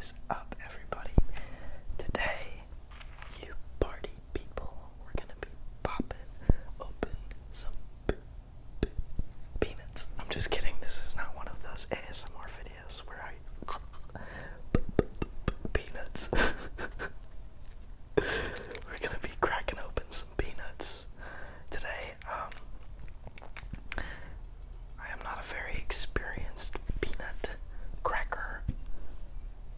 is up, everybody? Today, you party people, we're gonna be popping open some peanuts. I'm just kidding. This is not one of those ASMR videos where I peanuts. We're gonna be cracking open some peanuts today. I am not a very experienced peanut cracker.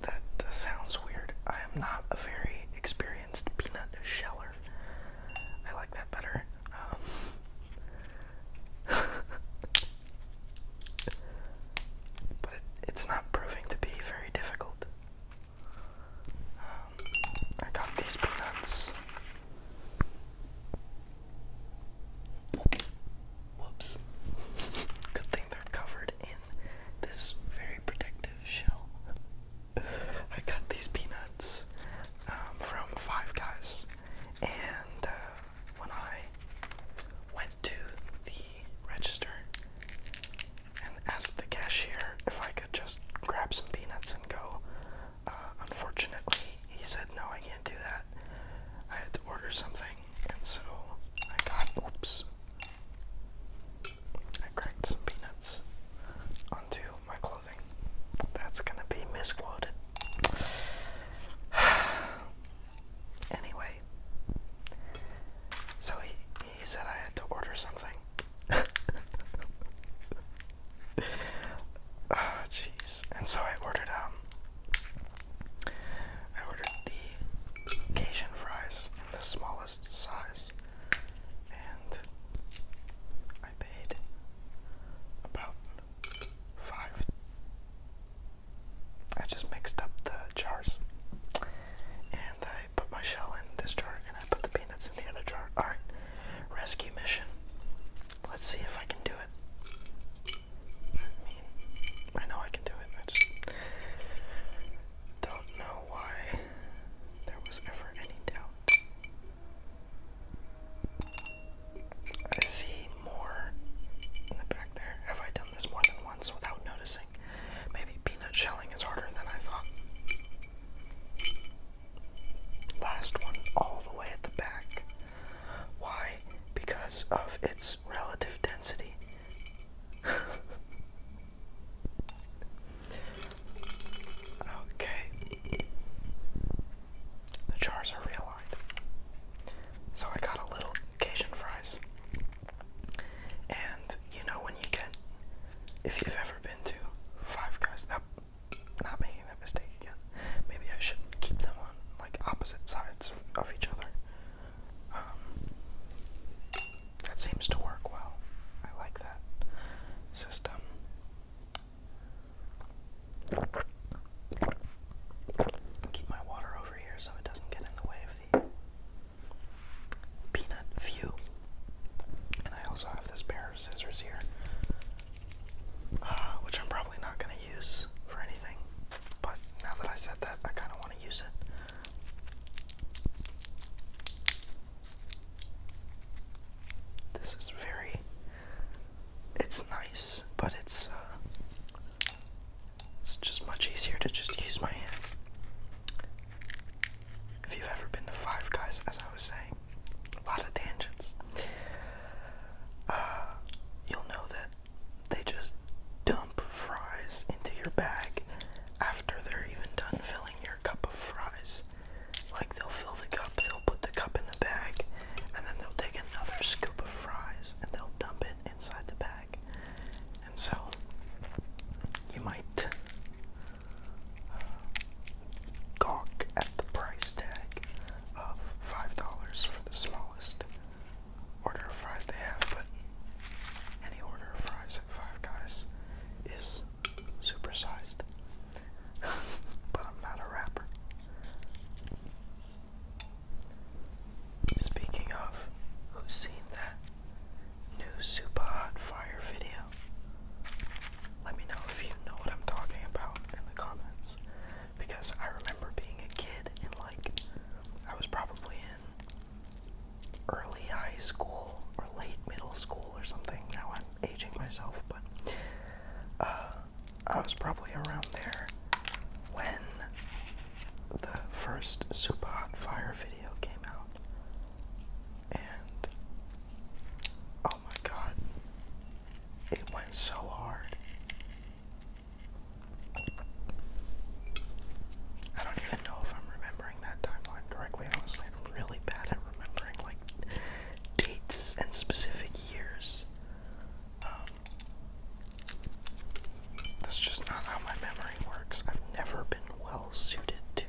That sounds weird. I am not a very experienced peanut sheller. I like that better. But it's not proving to be very difficult. I got these peanuts. Whoops. Good thing they're covered in this very protective shell. I got these peanuts from Five Guys, and when I went to the register and asked the cashier if I could just grab some peanuts and go, unfortunately he said no, I can't do that. I had to order something, and so I cracked some peanuts onto my clothing. That's gonna be misquoted. Anyway, so he said I had to order something. Jeez. And so I ordered the Cajun fries in the smallest size, and I paid about $5. I just mixed up the jars, and I put my shell in this jar, and I put the peanuts in the other jar. Alright, rescue mission. Let's see if I can do it. I know I can do it. I just don't know why there was ever any doubt. I see more in the back there. Have I done this more than once without noticing? Maybe peanut shelling is harder than I thought. Last one, all the way at the back. Why? Because of its relative density. Okay. The jars are realigned. So I got a little Cajun fries. And you know when you get, if you've ever been to Five Guys, not making that mistake again. Maybe I should keep them on like opposite sides of each other. That seems to work well. I like that system. Keep my water over here so it doesn't get in the way of the peanut view. And I also have this pair of scissors here, which I'm probably not going to use for anything. But now that I said that, I kind of want to use it. This is it's nice, but it's just much easier to just use my hands. If you've ever been to Five Guys, as I was saying, a lot of tangents, you'll know that they just dump fries into your bag after they're even done filling your cup of fries. Like, they'll fill the cup, they'll put the cup in the bag, and then they'll take another scoop of fries and they'll dump it inside the bag. And so you might gawk at the price tag of $5 for the smallest order of fries they have, but any order of fries at Five Guys is supersized. But I'm not a rapper. Speaking of, who's seen that new super hot fire video? Let me know if you know what I'm talking about in the comments, because I remember being a kid and I was probably in early high school or late middle school or something. Now I'm aging myself, but I was probably around there when first Super Hot Fire video came out. And oh my god, it went so hard. I don't even know if I'm remembering that timeline correctly. Honestly, I'm really bad at remembering like dates and specific years. That's just not how my memory works. I've never been well suited to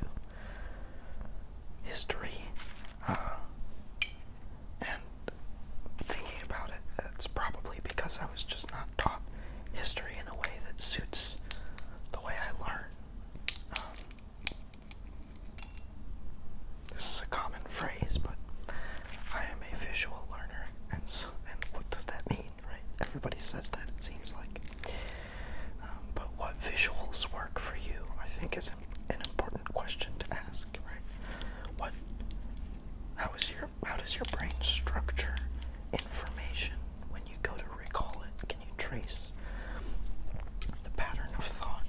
history. And thinking about it, that's probably because I was just not taught history in a way that suits the way I learn. This is a common phrase, but I am a visual learner, and what does that mean, right? Everybody says that, it seems like. But what visuals work for you, I think, is an important question to ask, right? How does your brain structure information when you go to recall it? Can you trace the pattern of thought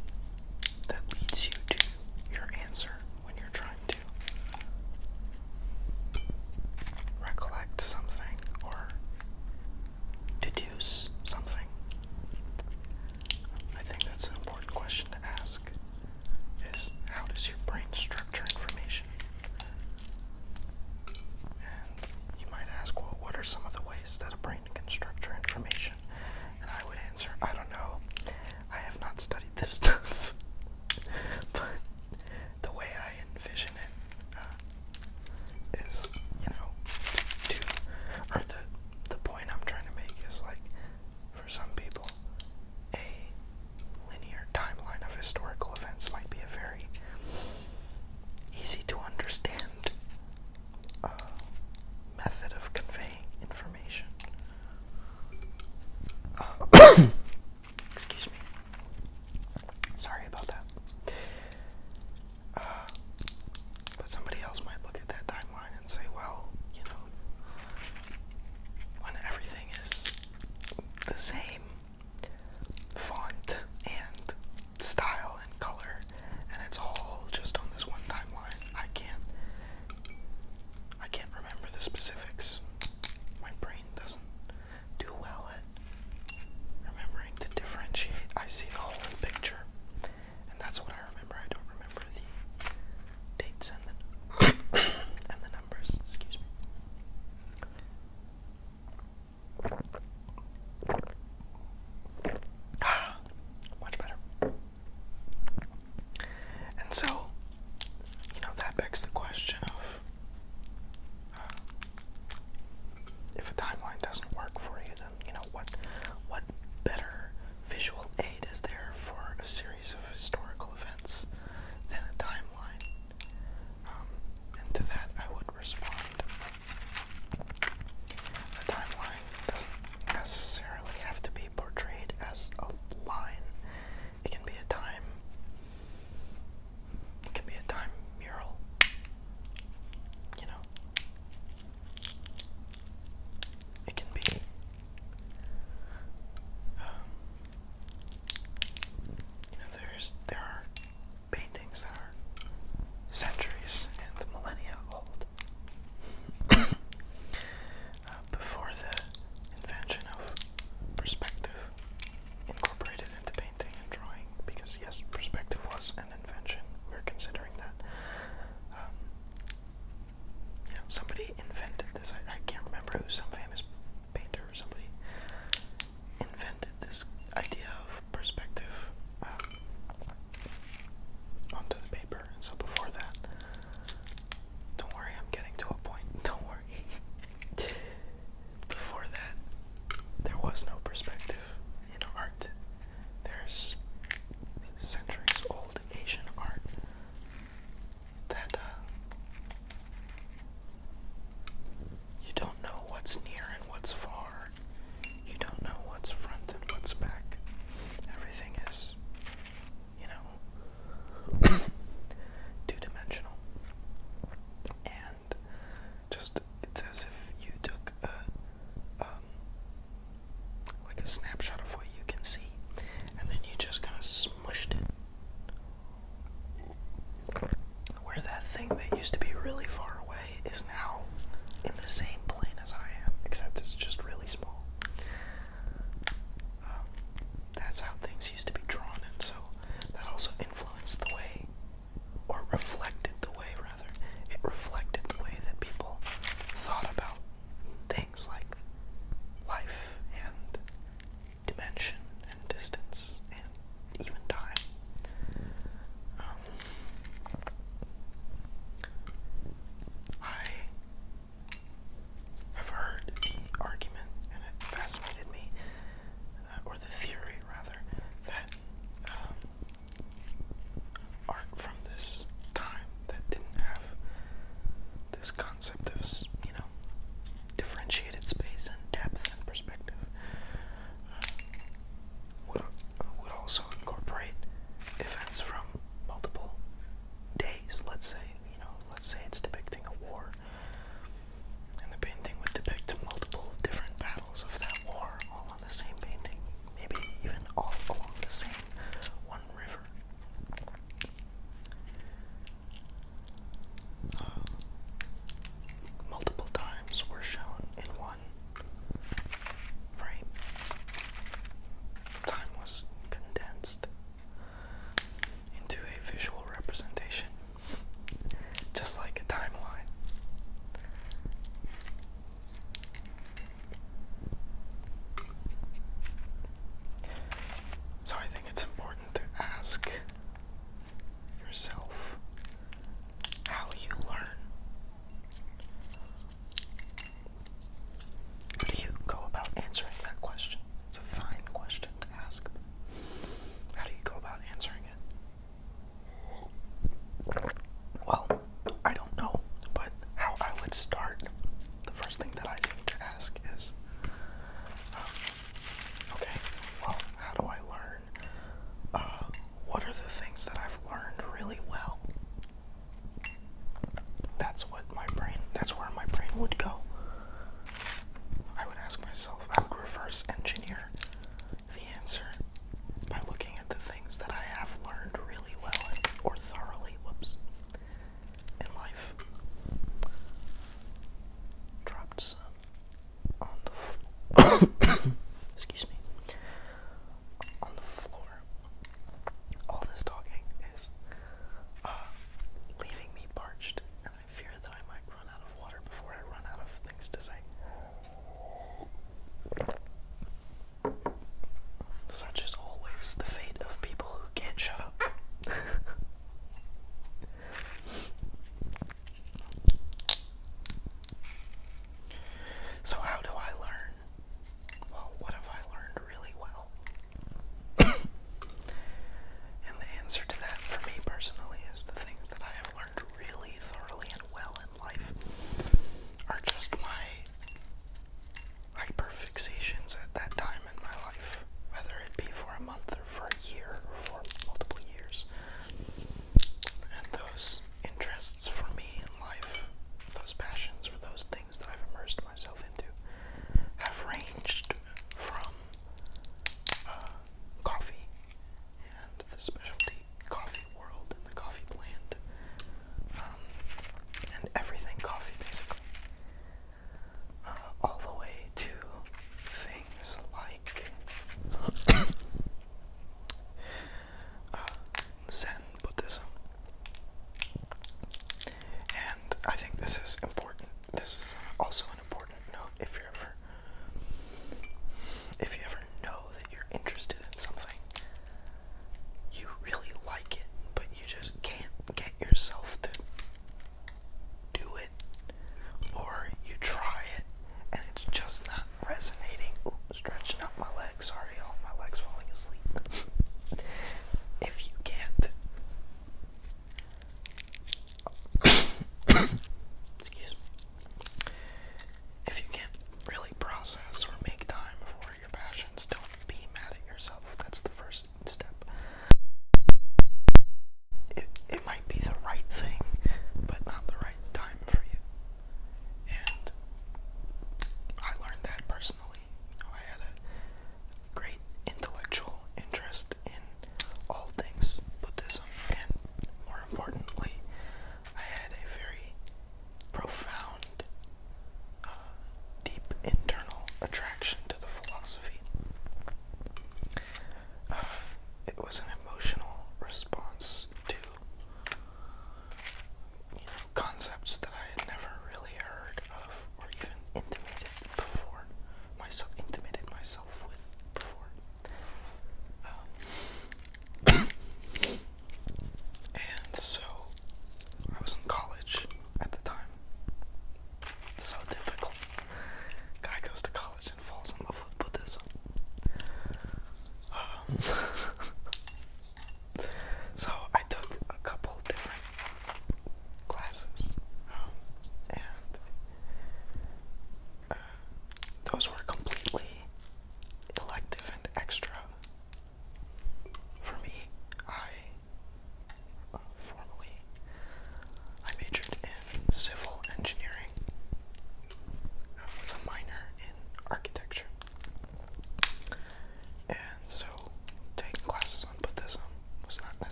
that leads you to your answer when you're trying to recollect something or deduce something? I think that's an important question to ask, is how does your brain structure information? And you might ask, well, what are some of the ways that a brain can structure information? And I would answer, I don't know. I have not studied this stuff. But the way I envision it is, the point I'm trying to make is like, for some people, a linear timeline of historical events might be a very easy to understand method of conveying information. Excuse me. Sorry about that. But somebody else might look at that timeline and say, well, when everything is the same font and style and color, and it's all just on this one timeline, I can't remember the specifics. My brain doesn't do well at remembering to differentiate. I see the whole picture, and that's what I remember. I don't remember the dates and the and the numbers. Excuse me. Much better. And so, that begs the question of, if a timeline doesn't work for you, then, what better visual aid is there for a series of historical events than a timeline? And to that I would respond, a timeline doesn't necessarily have to be portrayed as a line. It can be a time mural, it can be there are paintings that are centuries and millennia old. Before the invention of perspective incorporated into painting and drawing, because yes, perspective was an invention. We're considering that. Somebody invented this. I can't remember who, some famous painter or somebody invented this idea of perspective onto the paper. And so before that, don't worry, I'm getting to a point. Don't worry. Before that, there was no perspective in art. There's centuries old Asian art that you don't know what's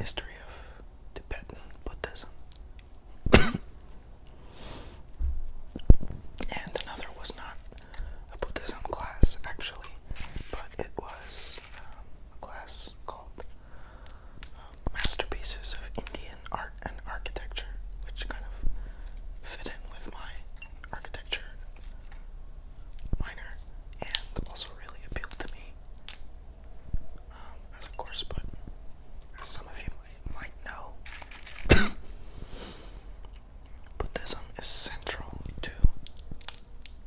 history of Tibetan Buddhism. And another was not a Buddhism class, actually, but it was a class called Masterpieces of Indian Art and Architecture, which kind of fit in with my architecture minor and also really appealed to me as a course, but as some of you might know, Buddhism is central to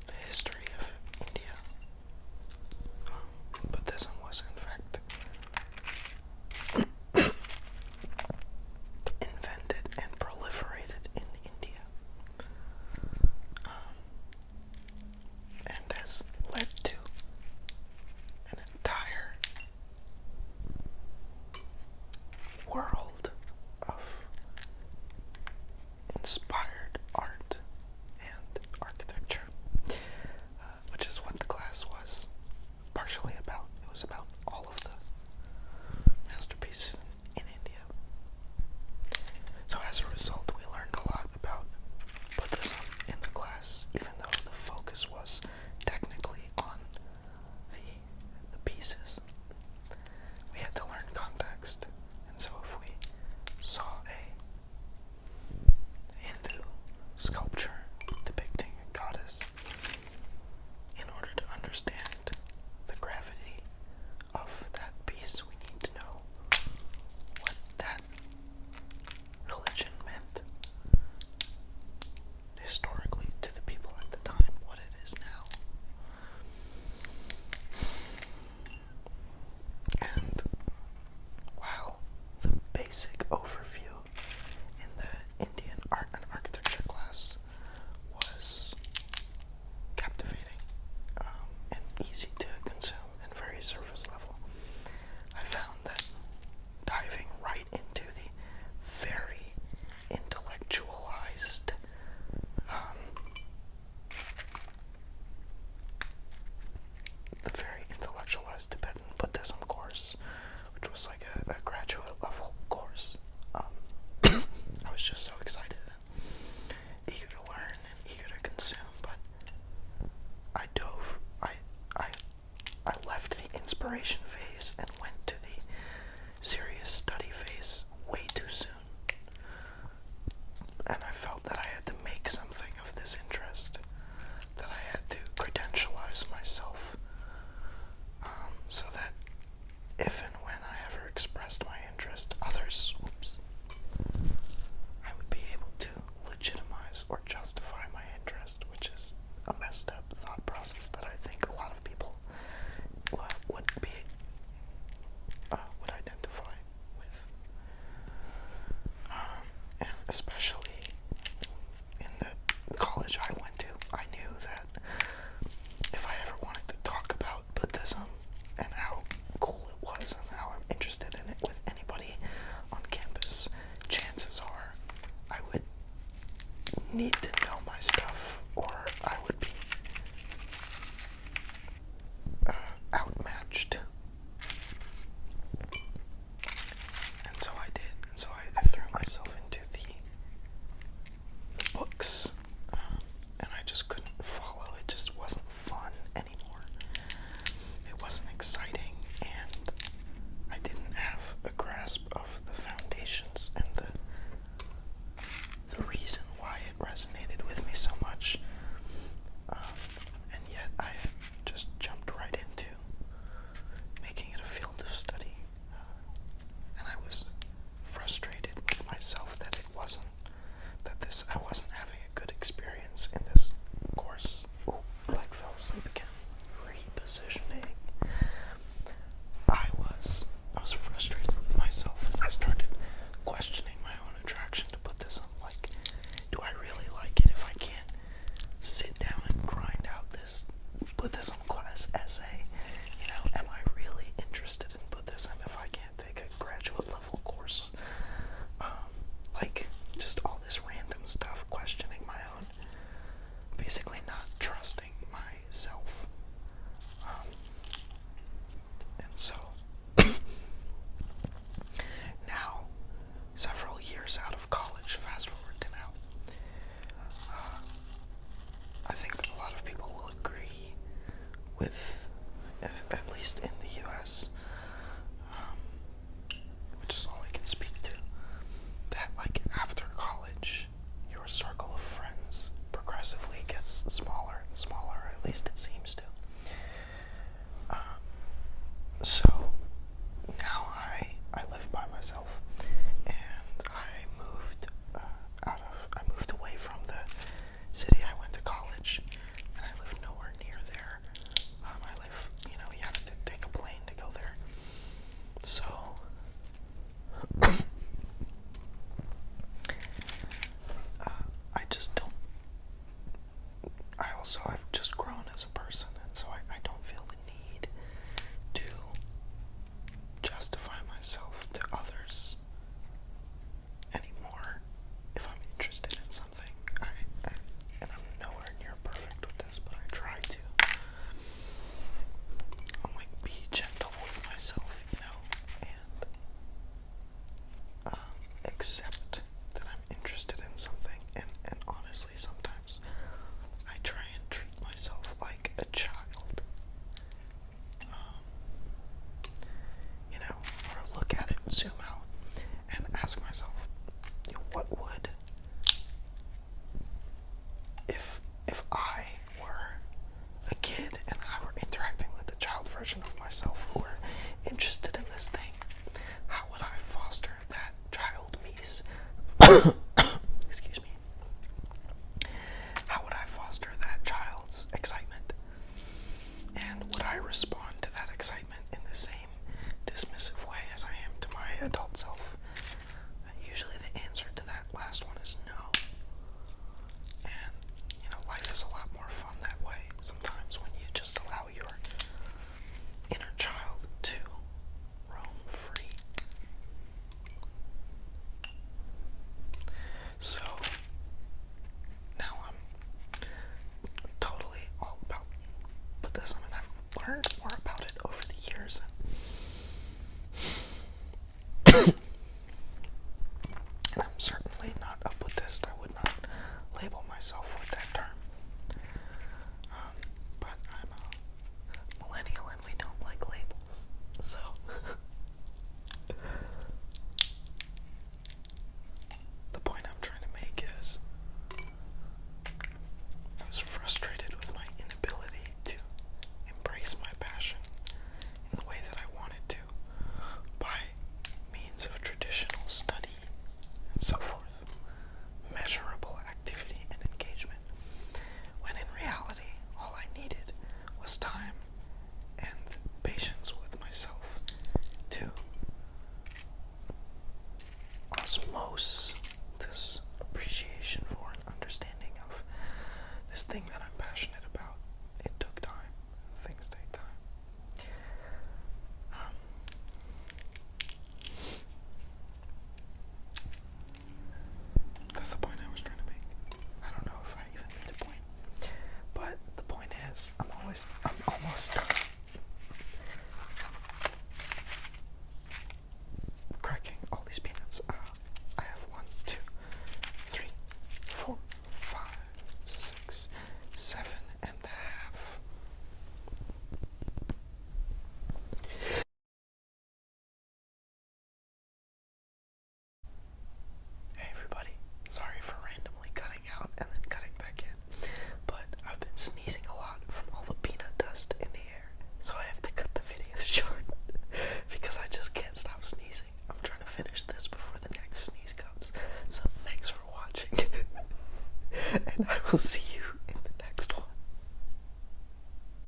the history of India. Buddhism was, in fact, invented and proliferated in India, and has led to an entire world of inspired art and architecture, which is what the class was partially about. It was about all of the masterpieces in India. So as a result, we learned a lot about Buddhism in the class, even though the focus was technically on the pieces. We had to learn context, and so if we saw a Hindu sculpture depicting a goddess, in order to understand the gravity of that piece, we need to know what that religion meant historically to the people at the time, what it is now. And while the basic overview in the Indian art and architecture class was captivating and easy to consume and very surface level, I found that diving right into the very intellectualized Tibetan Buddhism course, which was like a graduate level course, I was just so excited and eager to learn and eager to consume, but I left the inspiration phase and went to the serious study phase way too soon. And I felt that I had to make something of this interest, that I had to credentialize myself, so that if and when I ever expressed my interest, others, I would be able to legitimize or justify my interest, which is a messed up thought process that I think a lot of people would identify with, and especially in the college I went to, I knew that if I ever wanted to talk about Buddhism and how cool it was and how I'm interested in it with anybody on campus, chances are I would need to know my stuff, or I would be outmatched. And so I did. And so I threw myself into the books, and I just couldn't follow. It just wasn't fun anymore. It wasn't exciting, and I didn't have a grasp of the foundations and the reason why it resonated what would, if I were a kid and I were interacting with the child version of myself who were interested in this thing, how would I foster that child me's excuse me, how would I foster that child's excitement? And would I respond to that excitement in the same dismissive way as I am to my adult self? Usually the answer to that last one is no. And, life is a lot more fun that way sometimes when you just allow your inner child to roam free. So, now I'm totally all about Buddhism, and I've learned more about it over the years. And I'm certainly not a Buddhist. I would not label myself with that term. But I'm a millennial and we don't like labels. So the point I'm trying to make is I was frustrated with my inability to embrace my passion in the way that I wanted to by means of traditional study and so forth, measurable activity and engagement, when in reality all I needed was time and patience with myself to osmose this appreciation for and understanding of this thing that I'm passionate about. It took time. Things take time. That's the point I was trying to make. I don't know if I even made the point. But the point is, I'm almost done cracking all these peanuts. I have 1, 2, 3, 4, 5, 6, 7 and a half. Hey everybody, sorry for randomly cutting out and then cutting back in, but I've been sneezing a lot from all the peanut dust in the air, so I have to cut the video short because I just can't stop sneezing. I'm trying to finish this before the next sneeze comes, so thanks for watching, and I will see